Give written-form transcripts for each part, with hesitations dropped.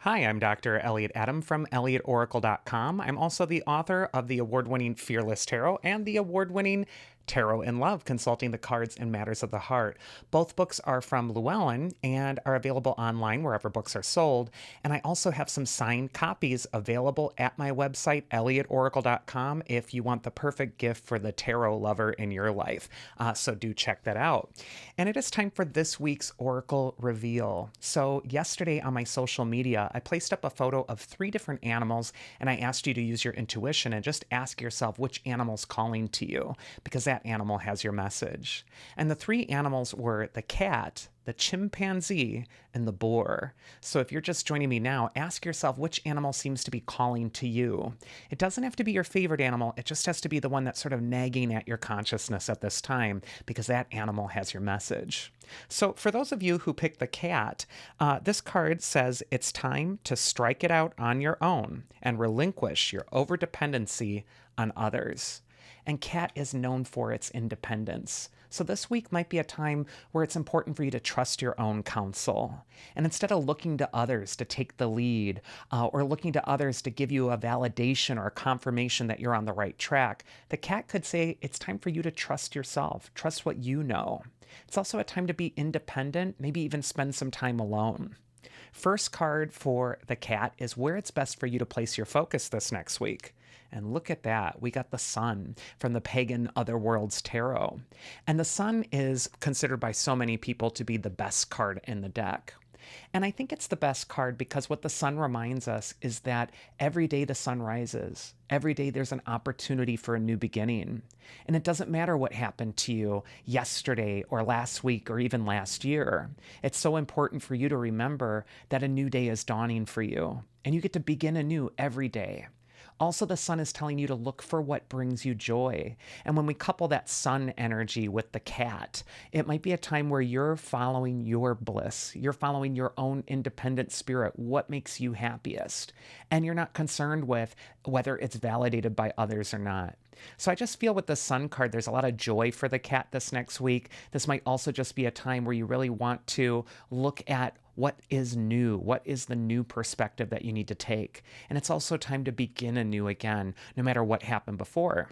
Hi, I'm Dr. Elliot Adam from ElliotOracle.com. I'm also the author of the award winning Fearless Tarot and the award winning Tarot in Love, Consulting the Cards and Matters of the Heart. Both books are from Llewellyn and are available online wherever books are sold. And I also have some signed copies available at my website, ElliotOracle.com, if you want the perfect gift for the tarot lover in your life. So do check that out. And it is time for this week's Oracle Reveal. So yesterday on my social media, I placed up a photo of 3 different animals, and I asked you to use your intuition and just ask yourself which animal's calling to you, because that animal has your message. And the 3 animals were the cat, the chimpanzee, and the boar. So if you're just joining me now, ask yourself which animal seems to be calling to you. It doesn't have to be your favorite animal, it just has to be the one that's sort of nagging at your consciousness at this time, because that animal has your message. So for those of you who picked the cat, this card says it's time to strike it out on your own and relinquish your overdependency on others. And cat is known for its independence. So this week might be a time where it's important for you to trust your own counsel. And instead of looking to others to take the lead, or looking to others to give you a validation or a confirmation that you're on the right track, the cat could say it's time for you to trust yourself, trust what you know. It's also a time to be independent, maybe even spend some time alone. First card for the cat is where it's best for you to place your focus this next week. And look at that. We got the sun from the pagan Other Worlds Tarot. And the sun is considered by so many people to be the best card in the deck. And I think it's the best card because what the sun reminds us is that every day the sun rises. Every day there's an opportunity for a new beginning. And it doesn't matter what happened to you yesterday or last week or even last year. It's so important for you to remember that a new day is dawning for you. And you get to begin anew every day. Also, the sun is telling you to look for what brings you joy. And when we couple that sun energy with the cat, it might be a time where you're following your bliss. You're following your own independent spirit, what makes you happiest. And you're not concerned with whether it's validated by others or not. So I just feel with the sun card, there's a lot of joy for the cat this next week. This might also just be a time where you really want to look at what is new, what is the new perspective that you need to take. And it's also time to begin anew again, no matter what happened before.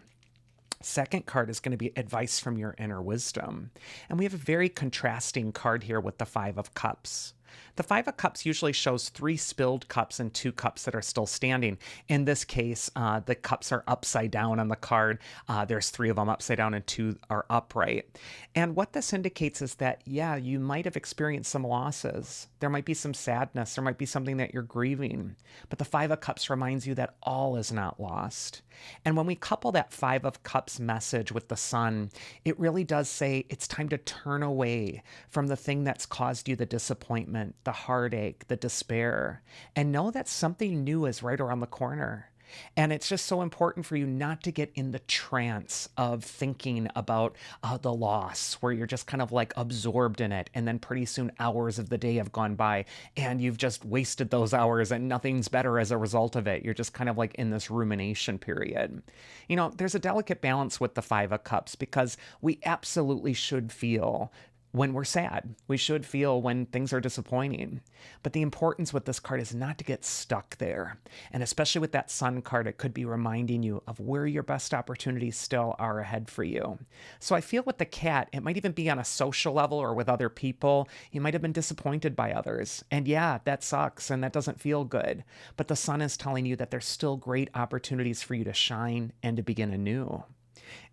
Second card is going to be advice from your inner wisdom. And we have a very contrasting card here with the Five of Cups. The Five of Cups usually shows 3 spilled cups and 2 cups that are still standing. In this case, the cups are upside down on the card. There's 3 of them upside down and 2 are upright. And what this indicates is that, yeah, you might have experienced some losses. There might be some sadness. There might be something that you're grieving. But the Five of Cups reminds you that all is not lost. And when we couple that Five of Cups message with the sun, it really does say it's time to turn away from the thing that's caused you the disappointment, the heartache, the despair, and know that something new is right around the corner. And it's just so important for you not to get in the trance of thinking about the loss, where you're just kind of like absorbed in it. And then pretty soon hours of the day have gone by and you've just wasted those hours and nothing's better as a result of it. You're just kind of like in this rumination period. You know, there's a delicate balance with the Five of Cups because we absolutely should feel when we're sad. We should feel when things are disappointing. But the importance with this card is not to get stuck there. And especially with that sun card, it could be reminding you of where your best opportunities still are ahead for you. So I feel with the cat, it might even be on a social level or with other people. You might have been disappointed by others. And yeah, that sucks and that doesn't feel good. But the sun is telling you that there's still great opportunities for you to shine and to begin anew.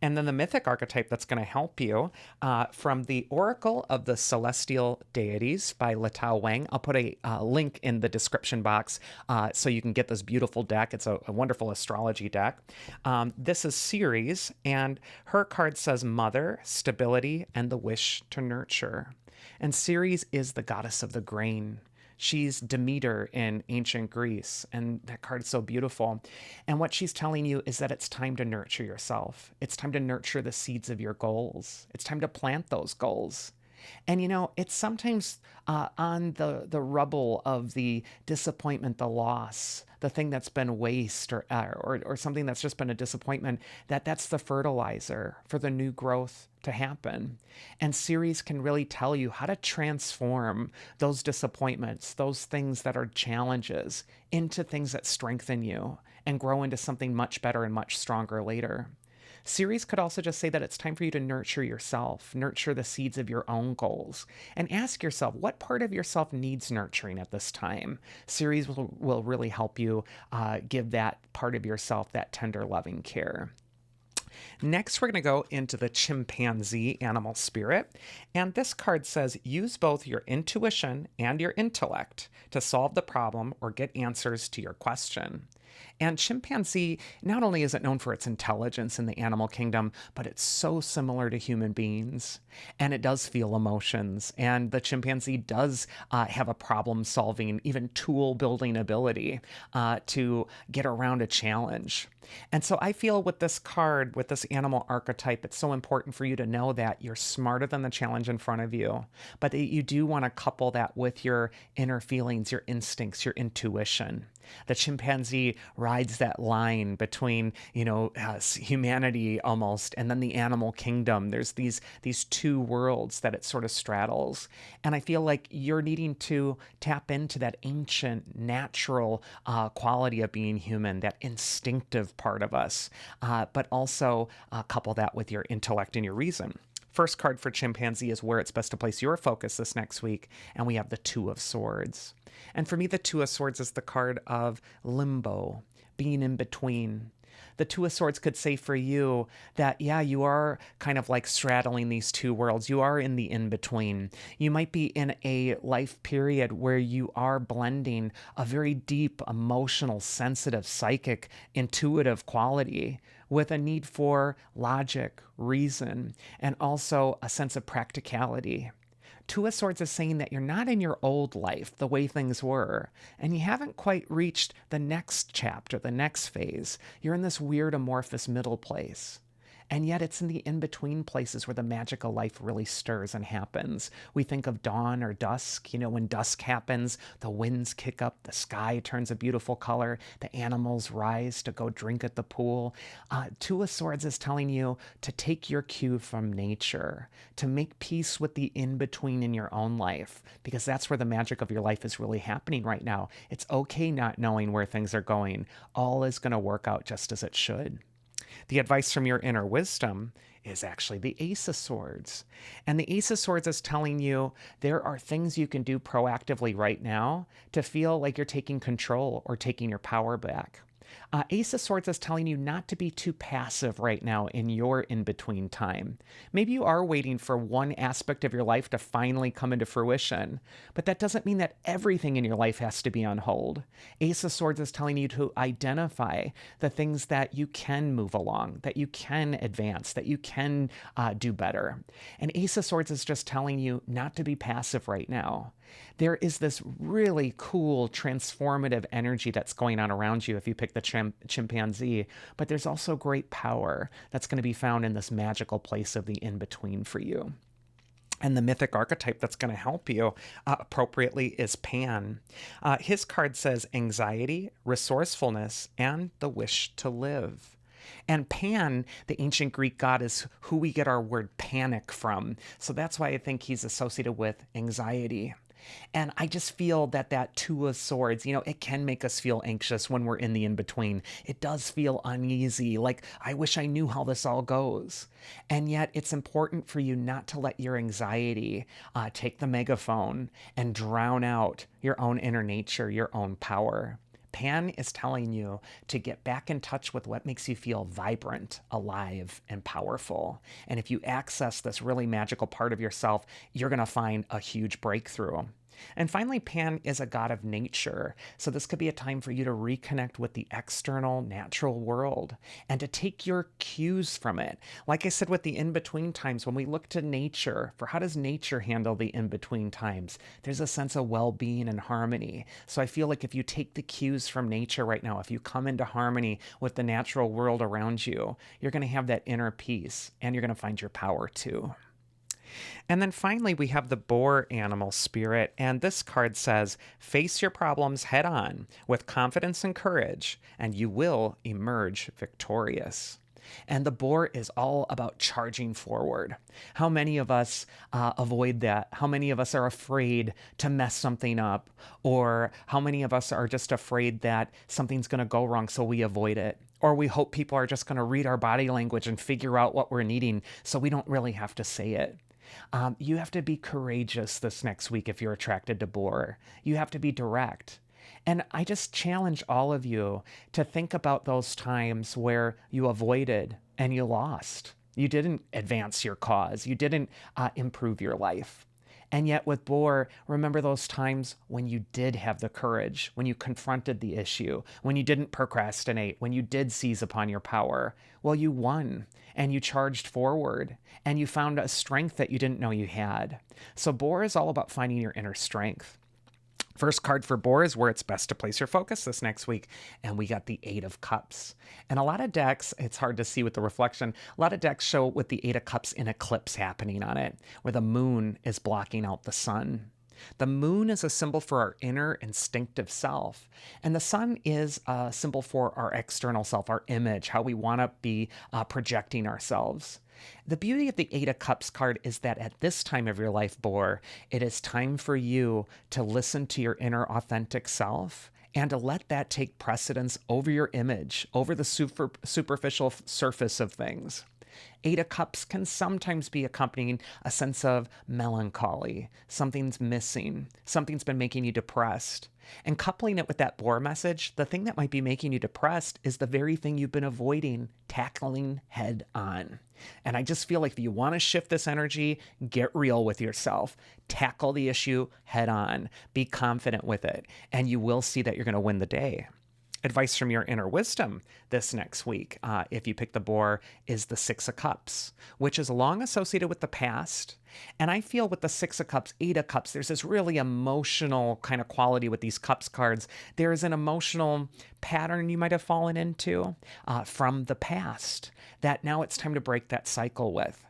And then the mythic archetype that's going to help you from the Oracle of the Celestial Deities by Latao Wang. I'll put a link in the description box so you can get this beautiful deck. It's a wonderful astrology deck. This is Ceres, and her card says Mother, Stability, and the Wish to Nurture. And Ceres is the goddess of the grain. She's Demeter in ancient Greece, and that card is so beautiful. And what she's telling you is that it's time to nurture yourself. It's time to nurture the seeds of your goals. It's time to plant those goals. And it's sometimes on the rubble of the disappointment, the loss, the thing that's been waste or something that's just been a disappointment, that's the fertilizer for the new growth to happen. And series can really tell you how to transform those disappointments, those things that are challenges, into things that strengthen you and grow into something much better and much stronger later. Series could also just say that it's time for you to nurture yourself, nurture the seeds of your own goals, and ask yourself what part of yourself needs nurturing at this time. Series will really help you give that part of yourself that tender, loving care. Next, we're going to go into the chimpanzee animal spirit. And this card says use both your intuition and your intellect to solve the problem or get answers to your question. And chimpanzee, not only is it known for its intelligence in the animal kingdom, but it's so similar to human beings. And it does feel emotions. And the chimpanzee does have a problem solving, even tool building ability to get around a challenge. And so I feel with this card, with this animal archetype, it's so important for you to know that you're smarter than the challenge in front of you, but that you do want to couple that with your inner feelings, your instincts, your intuition. The chimpanzee rides that line between, humanity almost, and then the animal kingdom. There's these two worlds that it sort of straddles. And I feel like you're needing to tap into that ancient, natural quality of being human, that instinctive part of us, but also couple that with your intellect and your reason. First card for chimpanzee is where it's best to place your focus this next week, and we have the Two of Swords. And for me, the Two of Swords is the card of limbo, being in between. The Two of Swords could say for you that, yeah, you are kind of like straddling these two worlds. You are in the in-between. You might be in a life period where you are blending a very deep, emotional, sensitive, psychic, intuitive quality with a need for logic, reason, and also a sense of practicality. Two of Swords is saying that you're not in your old life, the way things were, and you haven't quite reached the next chapter, the next phase. You're in this weird amorphous middle place. And yet it's in the in-between places where the magical life really stirs and happens. We think of dawn or dusk. When dusk happens, the winds kick up, the sky turns a beautiful color, the animals rise to go drink at the pool. Two of Swords is telling you to take your cue from nature, to make peace with the in-between in your own life, because that's where the magic of your life is really happening right now. It's okay not knowing where things are going. All is going to work out just as it should. The advice from your inner wisdom is actually the Ace of Swords. And the Ace of Swords is telling you there are things you can do proactively right now to feel like you're taking control or taking your power back. Ace of Swords is telling you not to be too passive right now in your in-between time. Maybe you are waiting for one aspect of your life to finally come into fruition, but that doesn't mean that everything in your life has to be on hold. Ace of Swords is telling you to identify the things that you can move along, that you can advance, that you can do better. And Ace of Swords is just telling you not to be passive right now. There is this really cool transformative energy that's going on around you if you pick the chimpanzee, but there's also great power that's going to be found in this magical place of the in-between for you. And the mythic archetype that's going to help you appropriately is Pan. His card says anxiety, resourcefulness, and the wish to live. And Pan, the ancient Greek god, is who we get our word panic from. So that's why I think he's associated with anxiety. And I just feel that Two of Swords, it can make us feel anxious when we're in the in-between. It does feel uneasy, like, I wish I knew how this all goes. And yet it's important for you not to let your anxiety take the megaphone and drown out your own inner nature, your own power. Pan is telling you to get back in touch with what makes you feel vibrant, alive, and powerful. And if you access this really magical part of yourself, you're going to find a huge breakthrough. And finally, Pan is a god of nature. So this could be a time for you to reconnect with the external natural world and to take your cues from it. Like I said, with the in-between times, when we look to nature for how does nature handle the in-between times, there's a sense of well-being and harmony. So I feel like if you take the cues from nature right now, if you come into harmony with the natural world around you, you're going to have that inner peace and you're going to find your power too. And then finally, we have the Boar animal spirit. And this card says, face your problems head on with confidence and courage, and you will emerge victorious. And the Boar is all about charging forward. How many of us avoid that? How many of us are afraid to mess something up? Or how many of us are just afraid that something's going to go wrong, so we avoid it? Or we hope people are just going to read our body language and figure out what we're needing so we don't really have to say it. You have to be courageous this next week if you're attracted to Boar. You have to be direct. And I just challenge all of you to think about those times where you avoided and you lost. You didn't advance your cause. You didn't improve your life. And yet with Boar, remember those times when you did have the courage, when you confronted the issue, when you didn't procrastinate, when you did seize upon your power. Well, you won and you charged forward and you found a strength that you didn't know you had. So Boar is all about finding your inner strength. First card for Boar is where it's best to place your focus this next week. And we got the Eight of Cups. And a lot of decks, it's hard to see with the reflection, a lot of decks show with the Eight of Cups an eclipse happening on it, where the moon is blocking out the sun. The moon is a symbol for our inner instinctive self, and the sun is a symbol for our external self, our image, how we want to be projecting ourselves. The beauty of the Eight of Cups card is that at this time of your life, Boar, it is time for you to listen to your inner authentic self and to let that take precedence over your image, over the superficial surface of things. Eight of Cups can sometimes be accompanying a sense of melancholy. Something's missing. Something's been making you depressed. And coupling it with that Boar message, the thing that might be making you depressed is the very thing you've been avoiding, tackling head on. And I just feel like if you want to shift this energy, get real with yourself. Tackle the issue head on. Be confident with it. And you will see that you're going to win the day. Advice from your inner wisdom this next week, if you pick the Boar, is the Six of Cups, which is long associated with the past. And I feel with the Six of Cups, Eight of Cups, there's this really emotional kind of quality with these Cups cards. There is an emotional pattern you might have fallen into from the past that now it's time to break that cycle with.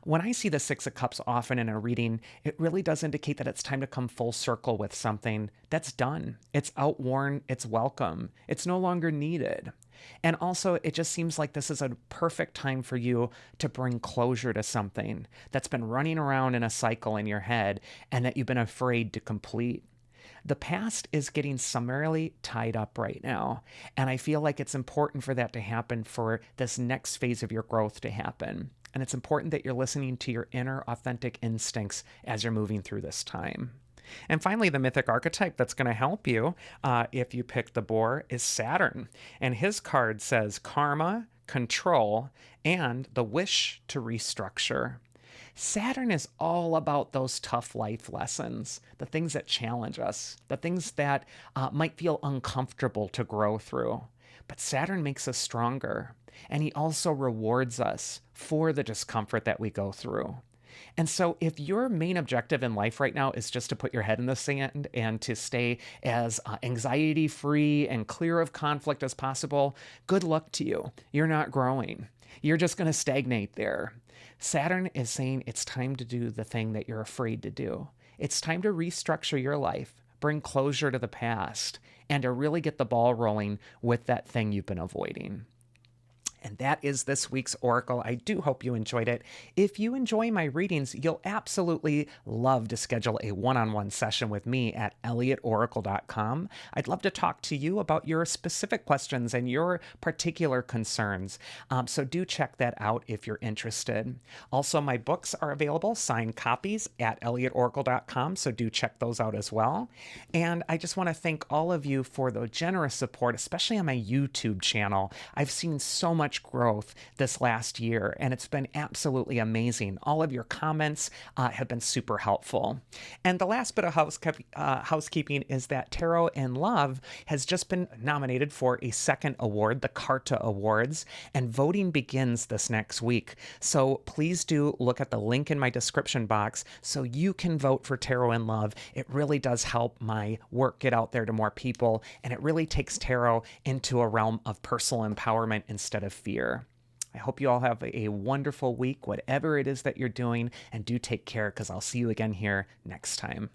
When I see the Six of Cups often in a reading, it really does indicate that it's time to come full circle with something that's done. It's outworn, it's welcome, it's no longer needed. And also, it just seems like this is a perfect time for you to bring closure to something that's been running around in a cycle in your head and that you've been afraid to complete. The past is getting summarily tied up right now, and I feel like it's important for that to happen, for this next phase of your growth to happen. And it's important that you're listening to your inner authentic instincts as you're moving through this time. And finally, the mythic archetype that's going to help you if you pick the Boar is Saturn. And his card says karma, control, and the wish to restructure. Saturn is all about those tough life lessons, the things that challenge us, the things that might feel uncomfortable to grow through. But Saturn makes us stronger, and he also rewards us for the discomfort that we go through. And so if your main objective in life right now is just to put your head in the sand and to stay as anxiety-free and clear of conflict as possible, good luck to you. You're not growing. You're just going to stagnate there. Saturn is saying it's time to do the thing that you're afraid to do. It's time to restructure your life, bring closure to the past, and to really get the ball rolling with that thing you've been avoiding. And that is this week's Oracle. I do hope you enjoyed it. If you enjoy my readings, you'll absolutely love to schedule a one-on-one session with me at elliotoracle.com. I'd love to talk to you about your specific questions and your particular concerns. So do check that out if you're interested. Also, my books are available, signed copies, at elliotoracle.com. So do check those out as well. And I just want to thank all of you for the generous support, especially on my YouTube channel. I've seen so much growth this last year, and it's been absolutely amazing. All of your comments have been super helpful. And the last bit of housekeeping is that Tarot in Love has just been nominated for a second award, the CARTA Awards, and voting begins this next week. So please do look at the link in my description box so you can vote for Tarot in Love. It really does help my work get out there to more people, and it really takes tarot into a realm of personal empowerment instead of fear. I hope you all have a wonderful week, whatever it is that you're doing, and do take care because I'll see you again here next time.